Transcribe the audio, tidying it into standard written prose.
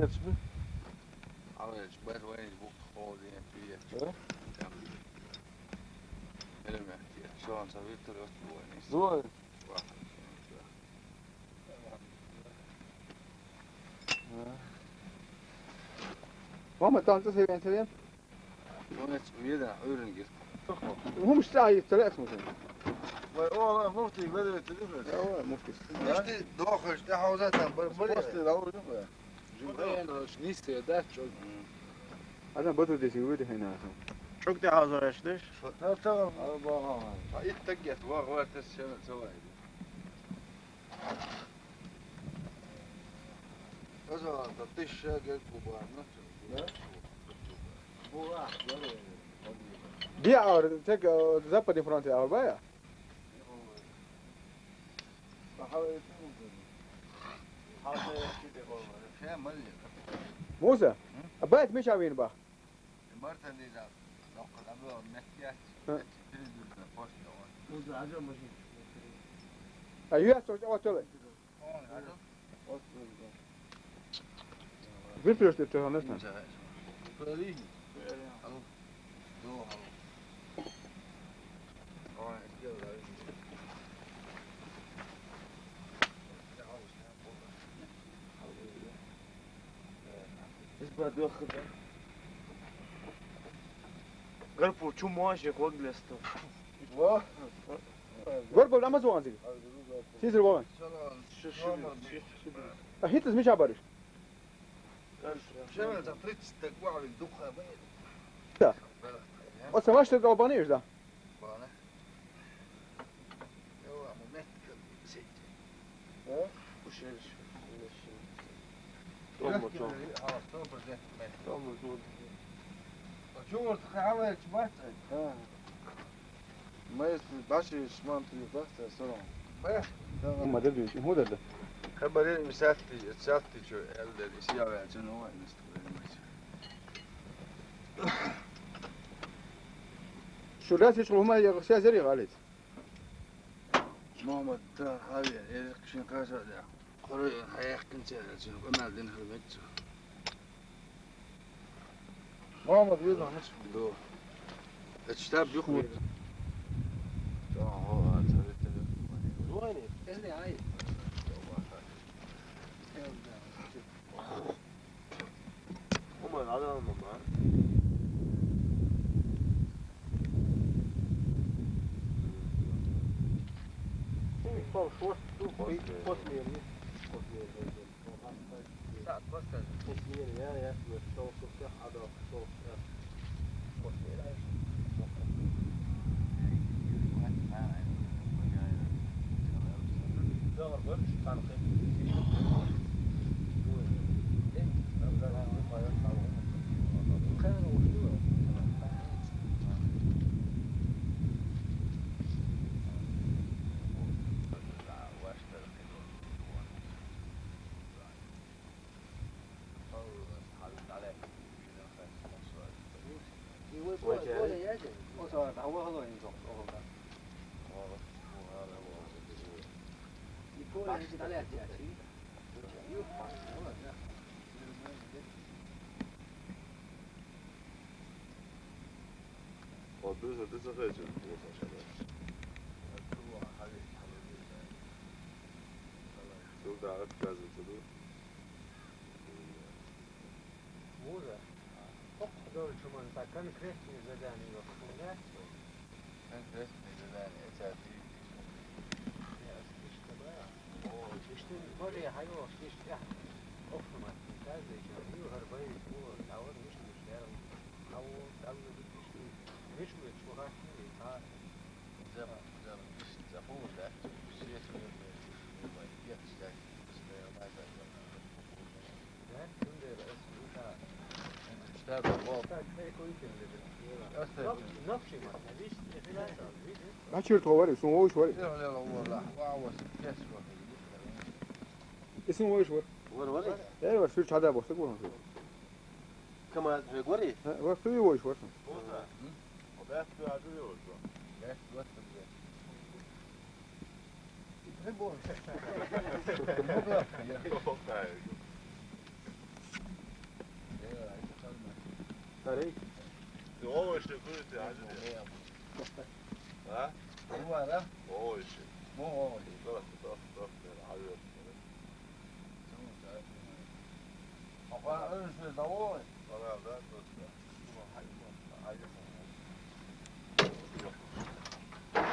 jetzt mi? Alveg bet vajag būt hodiem pieci. Ja? Elementtiä. Se on se Vittori Ostovuonissa. Noin. Muhammad tahab ta seviyeni seviyeni. Son et viedään yrnkin. هو مش ساعة يتلاقى اسمه شيء. والله مفتي بدأت تلفت. هو مفتي. Mesti dohаш te hauzetaan مفتي الأول جنبه. Niste dat çok. أنا بدو دي سيودي هنا. Çok da hazır yaşlar. تمام. أربعة. Ha itteget var tessemen savaaydı. O zaman da dışa gel kubana. هو واحد. دي اور تك زبط دي فرنسا اور بايا. Şey malli. موسى. أبايت مش عارفين بقى. Marta Lisa. Nokta bu mekkiyat. موزة عجب ماشي. أيوة سويت أول تولي. فين فلوس تبتها نسنا؟ Följ. إيش بدي أخذ؟ Garip çu muaşık vaglesto. واه. قرب الأمازون زي. سيزر وين؟ هيت مش عبارش. Şöyle de fritz de var bir duha be. Da. O savaş da Albanya'yız da. Bana. Yo ama metka şey. Bu şey. Tommo. شو عملت بس ما يسمى بعشر شمان في بس سرعة. بس هم ده بيجي هو ده. خبرين مساتي شو الاشياء عشان هو شو راس يشغل هما يغسل زري غاليت. محمد هاي شنو كاسة ده قري هيحكي انت شنو كنا عندنا في البيت محمد يوزع مش. دو الكتاب يخرج ويني؟ اللي عايز هم العالم معاه. صار شو فصلي ساعة بس فصلي يا شو صح هذا شو ده خارج شوف ده عرفت كذا تدور موزة دول شو من كان كريستي زداني وخصوصا كان رسمي زمان اساسي اشتري بري حيوة اشتري افهمت كذا يشتري هربين فوق العوض مش مشتري او تعمل مش شو راح زمان مش زفور ده شيء ما يحتاج بس ما ما تشير تواري اسمه هو شواري. اسمه هو شوار. وروري. يعني ورسول هذا بوسط ولا شو؟ كمان هيقولي. ورسول هو شوار. وبعت له عدو يوزع Sarı. Ovo işte kurite hadi ya. Ha? Bu var ha. Ovo işte. Bu o. Dur. Hadi. Ama ölürse de o. Bana da dur. Yok.